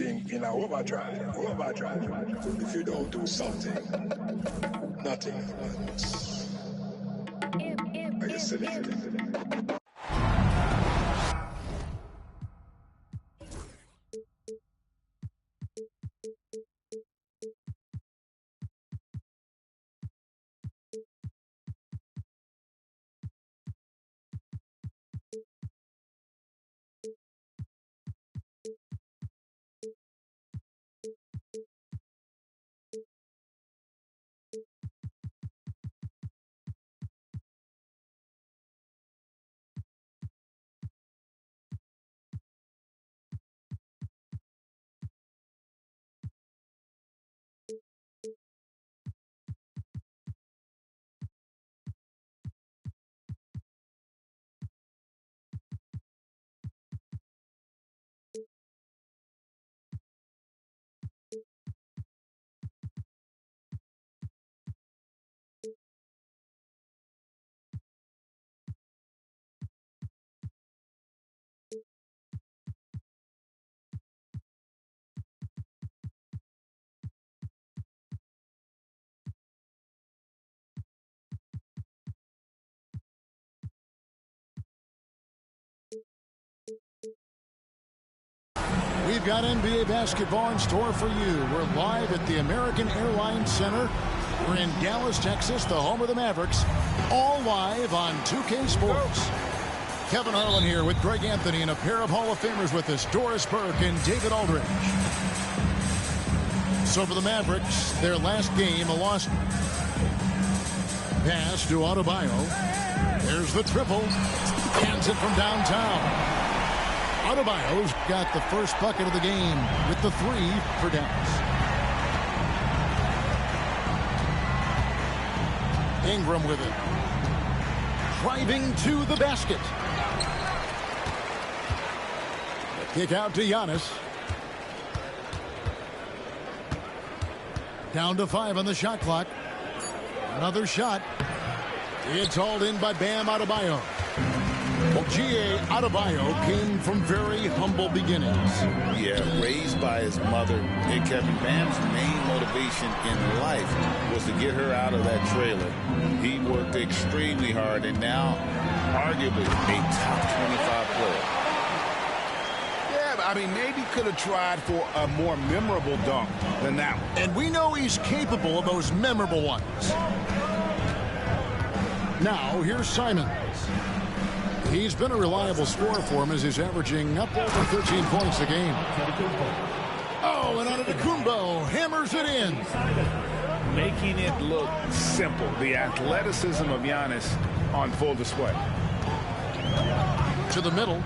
thinking in a overdrive. If you don't do something, nothing happens. Are you silly? We've got NBA basketball in store for you. We're live at the American Airlines Center. We're in Dallas, Texas, the home of the Mavericks. All live on 2K Sports. Kevin Harlan here with Greg Anthony and a pair of Hall of Famers with us, Doris Burke and David Aldridge. So for the Mavericks, their last game, a loss pass to Adebayo. There's the triple. Hands it from downtown. Adebayo's got the first bucket of the game with the 3 for Dallas. Ingram with it. Driving to the basket. The kick out to Giannis. Down to 5 on the shot clock. Another shot. It's hauled in by Bam Adebayo. Well, G.A. Adebayo came from very humble beginnings. Yeah, raised by his mother. And Kevin, Bam's main motivation in life was to get her out of that trailer. He worked extremely hard and now arguably a top 25 player. Yeah, but I mean, maybe could have tried for a more memorable dunk than that one. And we know he's capable of those memorable ones. Now, here's Simons. He's been a reliable scorer for him as he's averaging up over 13 points a game. Oh, and Antetokounmpo hammers it in. Making it look simple. The athleticism of Giannis on full display. To the middle.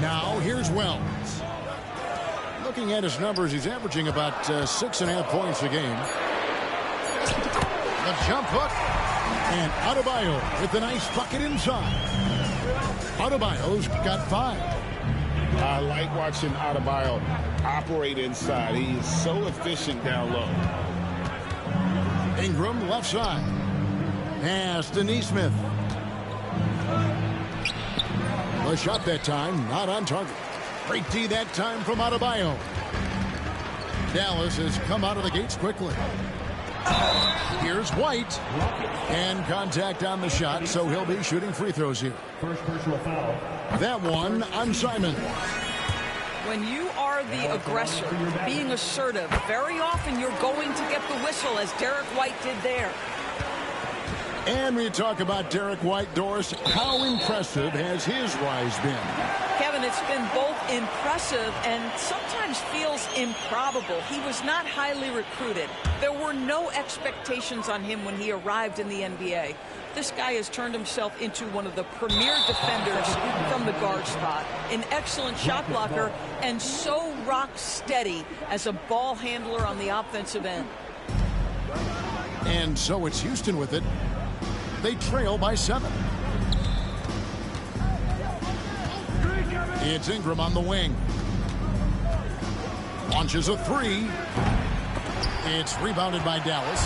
Now, here's Wells. Looking at his numbers, he's averaging about 6.5 points a game. The jump hook. And Adebayo with a nice bucket inside. Adebayo's got 5. I like watching Adebayo operate inside. He is so efficient down low. Ingram left side. Pass to Nesmith. The shot that time, not on target. Great D that time from Adebayo. Dallas has come out of the gates quickly. Here's White. And contact on the shot, so he'll be shooting free throws here. First personal foul. That one on Simon. When you are the aggressor, being assertive, very often you're going to get the whistle, as Derek White did there. And we talk about Derek White, Doris. How impressive has his rise been? Kevin, it's been both impressive and sometimes feels improbable. He was not highly recruited. There were no expectations on him when he arrived in the NBA. This guy has turned himself into one of the premier defenders from the guard spot. An excellent shot blocker and so rock steady as a ball handler on the offensive end. And so it's Houston with it. They trail by 7. It's Ingram on the wing. Launches a 3. It's rebounded by Dallas.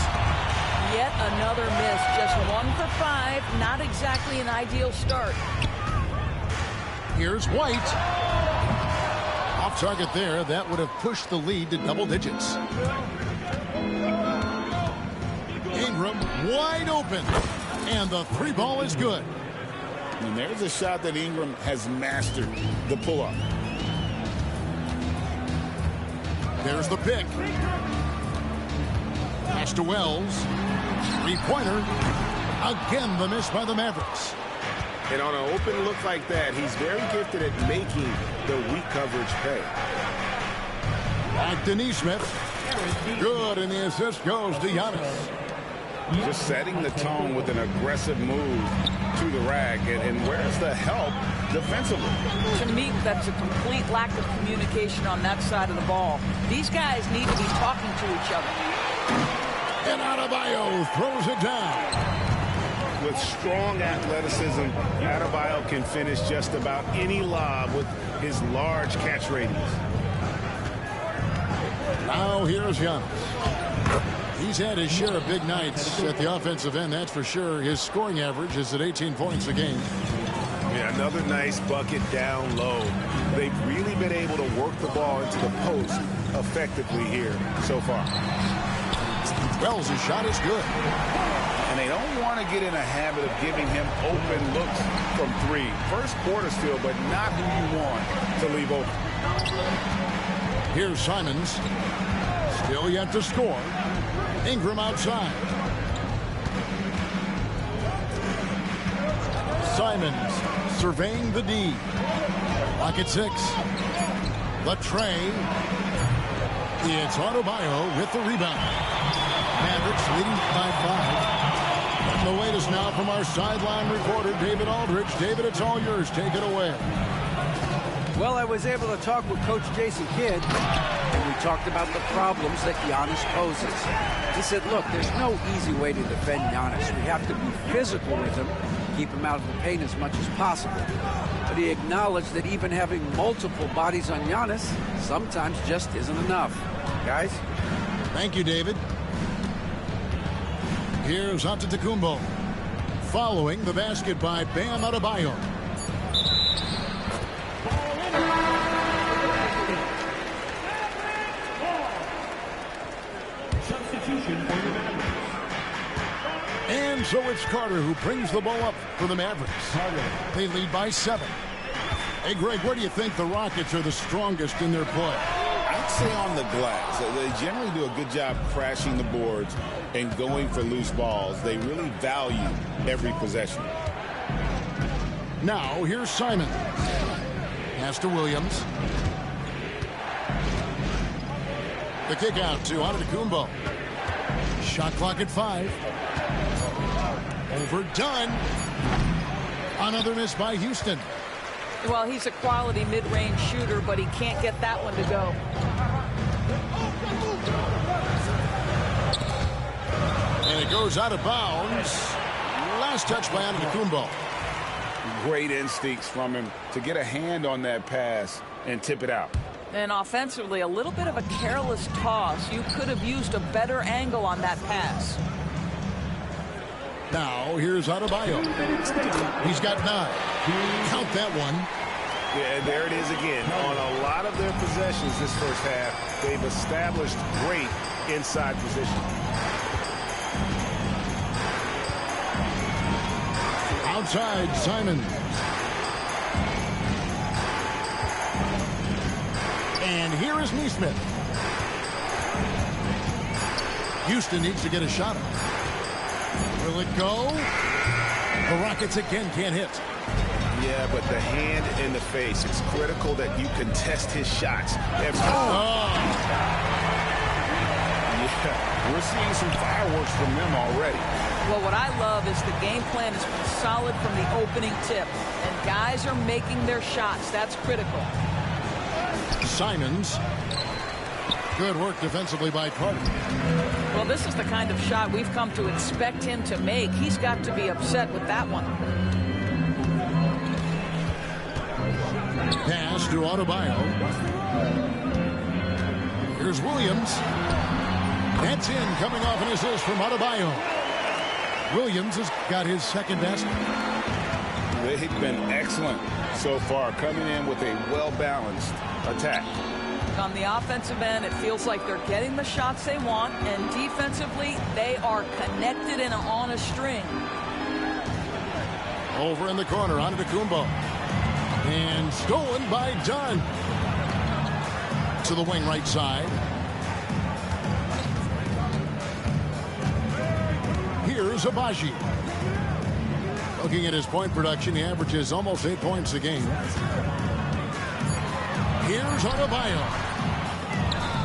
Yet another miss. Just 1 for 5. Not exactly an ideal start. Here's White. Off target there. That would have pushed the lead to double digits. Ingram wide open. And the three ball is good. And there's a shot that Ingram has mastered, the pull-up. There's the pick. Pass to Wells. Three-pointer. Again, the miss by the Mavericks. And on an open look like that, he's very gifted at making the weak coverage pay. Back to Nesmith. Good, and the assist goes to Giannis. Just setting the tone with an aggressive move to the rack. And where's the help defensively? To me, that's a complete lack of communication on that side of the ball. These guys need to be talking to each other. And Adebayo throws it down. With strong athleticism, Adebayo can finish just about any lob with his large catch radius. Now here's Giannis. He's had his share of big nights at the offensive end, that's for sure. His scoring average is at 18 points a game. Yeah, another nice bucket down low. They've really been able to work the ball into the post effectively here so far. Wells' shot is good. And they don't want to get in a habit of giving him open looks from three. First quarter still, but not who you want to leave open. Here's Simons. Still yet to score. Ingram outside. Simons surveying the D. Lock at 6. The tray. It's Adebayo with the rebound. Mavericks leading by 5. The latest now from our sideline reporter, David Aldridge. David, it's all yours. Take it away. Well, I was able to talk with Coach Jason Kidd, and we talked about the problems that Giannis poses. He said, look, there's no easy way to defend Giannis. We have to be physical with him, keep him out of the paint as much as possible. But he acknowledged that even having multiple bodies on Giannis sometimes just isn't enough. Guys? Thank you, David. Here's Antetokounmpo. Following the basket by Bam Adebayo. And so it's Carter who brings the ball up for the Mavericks. They lead by 7. Hey, Greg, where do you think the Rockets are the strongest in their play? I'd say on the glass. They generally do a good job crashing the boards and going for loose balls. They really value every possession. Now, here's Simon. Pass to Williams. The kick out to Antetokounmpo. Shot clock at 5. Overdone. Another miss by Houston. Well, he's a quality mid-range shooter, but he can't get that one to go. And it goes out of bounds. Last touch by Antetokounmpo. Great instincts from him to get a hand on that pass and tip it out. And offensively, a little bit of a careless toss. You could have used a better angle on that pass. Now, here's Adebayo. He's got 9. Count that one. Yeah, there it is again. On a lot of their possessions this first half, they've established great inside position. Outside, Simon. And here is Nesmith. Houston needs to get a shot up. Will it go? The Rockets again can't hit. Yeah, but the hand in the face, it's critical that you contest his shots. Yeah, we're seeing some fireworks from them already. Well, what I love is the game plan has been solid from the opening tip. And guys are making their shots. That's critical. Simons. Good work defensively by Carter. Well, this is the kind of shot we've come to expect him to make. He's got to be upset with that one. Pass to Adebayo. Here's Williams. That's in, coming off an assist from Adebayo. Williams has got his second basket. They've been excellent so far, coming in with a well-balanced attack. On the offensive end, it feels like they're getting the shots they want, and defensively, they are connected and on a string. Over in the corner, Antetokounmpo. And stolen by Dunn. To the wing right side. Here's Abaji. Looking at his point production, he averages almost 8 points a game. Here's Adebayo.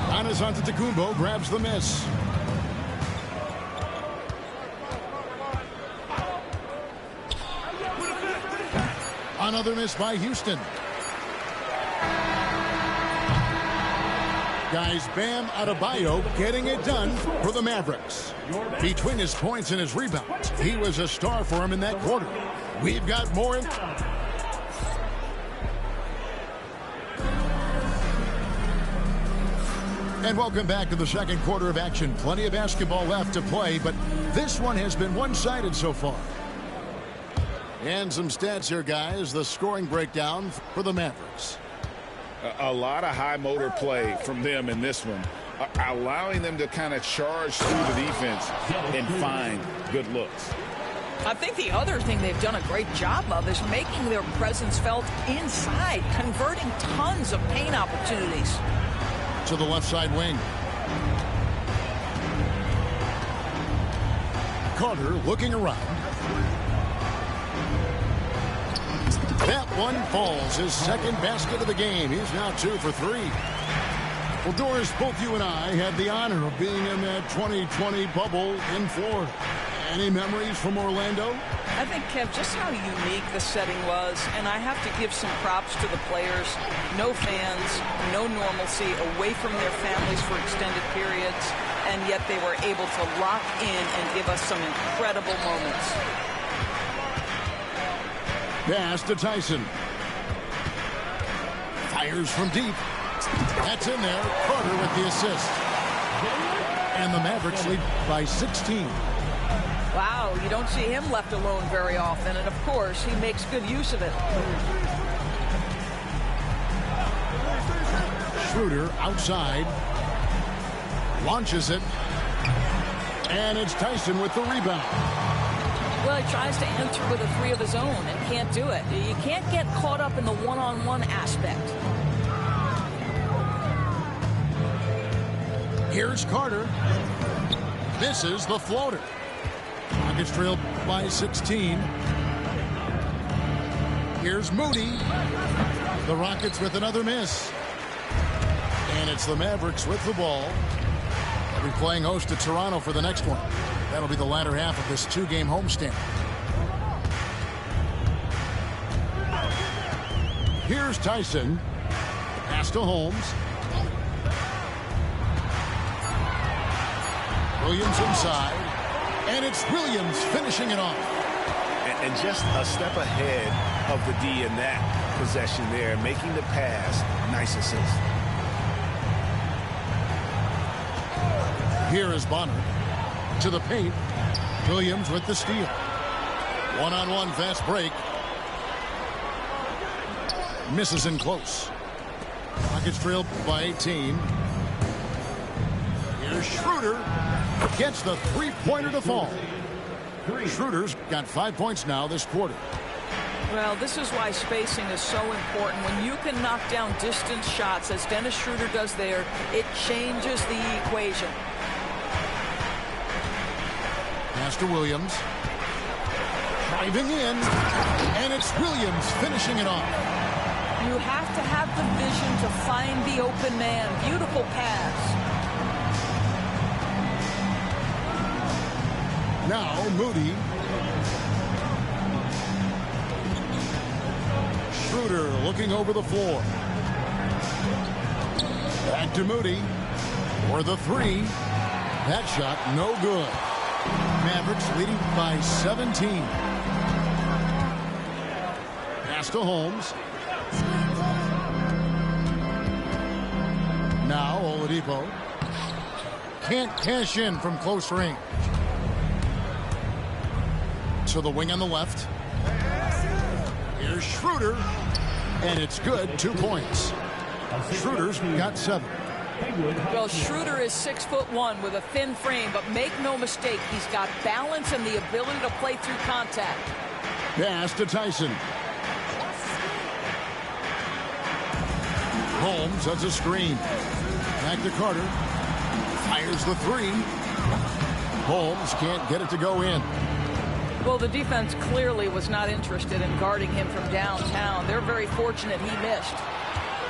Giannis Antetokounmpo grabs the miss. Another miss by Houston. Guys, Bam Adebayo getting it done for the Mavericks. Between his points and his rebounds, he was a star for him in that quarter. We've got more. And welcome back to the second quarter of action. Plenty of basketball left to play, but this one has been one-sided so far. And some stats here, guys. The scoring breakdown for the Mavericks. A lot of high motor play from them in this one, allowing them to kind of charge through the defense and find good looks. I think the other thing they've done a great job of is making their presence felt inside, converting tons of paint opportunities. To the left side wing. Carter looking around. That one falls. His second basket of the game. He's now 2 for 3. Well, Doris, both you and I had the honor of being in that 2020 bubble in Florida. Any memories from Orlando? I think, Kev, just how unique the setting was, and I have to give some props to the players. No fans, no normalcy, away from their families for extended periods, and yet they were able to lock in and give us some incredible moments. Pass to Tyson. Fires from deep. That's in there. Carter with the assist. And the Mavericks lead by 16. Wow, you don't see him left alone very often, and of course, he makes good use of it. Schroeder outside. Launches it. And it's Tyson with the rebound. Well, he tries to enter with a 3 of his own and can't do it. You can't get caught up in the one-on-one aspect. Here's Carter. Misses the floater. Rockets trailed by 16. Here's Moody. The Rockets with another miss. And it's the Mavericks with the ball. They'll be playing host to Toronto for the next one. That'll be the latter half of this 2-game homestand. Here's Tyson. Pass to Holmes. Williams inside. And it's Williams finishing it off. And just a step ahead of the D in that possession there, making the pass. Nice assist. Here is Bonner. To the paint. Williams with the steal. One-on-one fast break. Misses in close. Rockets trailed by 18. Here's Schroeder. Gets the three-pointer to fall. Schroeder's got 5 points now this quarter. Well, this is why spacing is so important. When you can knock down distance shots, as Dennis Schroeder does there, it changes the equation. Pass to Williams. Driving in. And it's Williams finishing it off. You have to have the vision to find the open man. Beautiful pass. Now Moody. Schroeder looking over the floor. Back to Moody for the 3. That shot no good. Mavericks leading by 17. Pass to Holmes. Now Oladipo. Can't cash in from close range. To the wing on the left. Here's Schroeder. And it's good, 2 points. Schroeder's got 7. Well, Schroeder is 6'1" with a thin frame, but make no mistake, he's got balance and the ability to play through contact. Pass to Tyson. Holmes has a screen. Back to Carter. Fires the 3. Holmes can't get it to go in. Well, the defense clearly was not interested in guarding him from downtown. They're very fortunate he missed.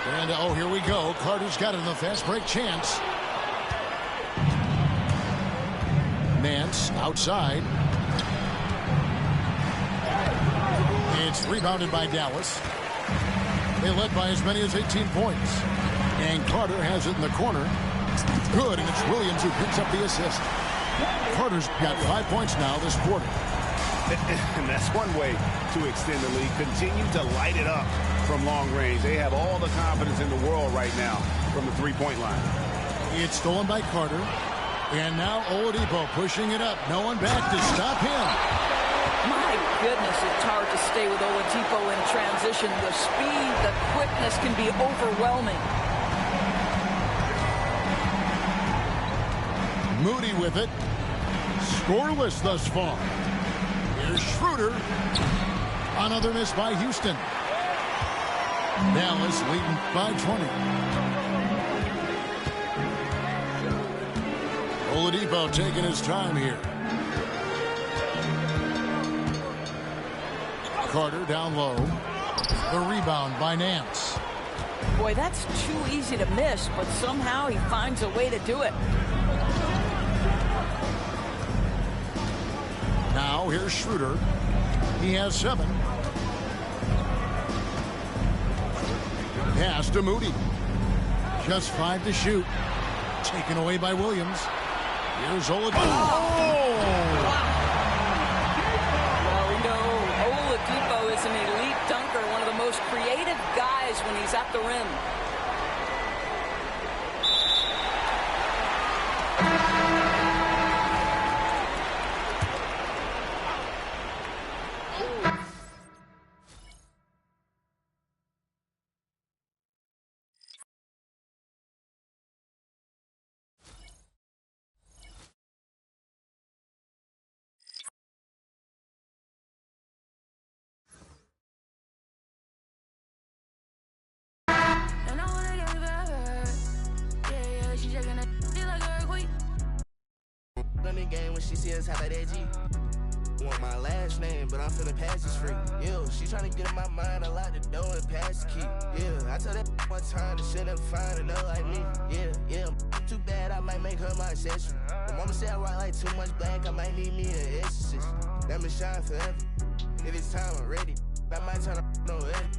And, oh, here we go. Carter's got it in the fast break chance. Nance outside. It's rebounded by Dallas. They led by as many as 18 points. And Carter has it in the corner. Good, and it's Williams who picks up the assist. Carter's got 5 points now this quarter. And that's one way to extend the lead. Continue to light it up from long range. They have all the confidence in the world right now from the three-point line. It's stolen by Carter. And now Oladipo pushing it up. No one back to stop him. My goodness, it's hard to stay with Oladipo in transition. The speed, the quickness can be overwhelming. Moody with it. Scoreless thus far. Here's Schroeder. Another miss by Houston. Dallas leading by 20. Oladipo taking his time here. Carter down low. The rebound by Nance. Boy, that's too easy to miss, but somehow he finds a way to do it. Now here's Schroeder. He has 7. Pass to Moody. Just 5 to shoot. Taken away by Williams. Here's Oladipo. Oh! Well, we know Oladipo is an elite dunker, one of the most creative guys when he's at the rim. Game when she see us have that G. Want my last name, but I'm feeling past this free. Yeah, she tryna get in my mind, I lock the door and pass the key. Yeah, I told that one time that shit never find enough like me. Yeah, too bad I might make her my accessory. My mama said I rock like too much black, I might need me an exorcist. Let me shine forever. If it's time, I'm ready. I might turn on no edit.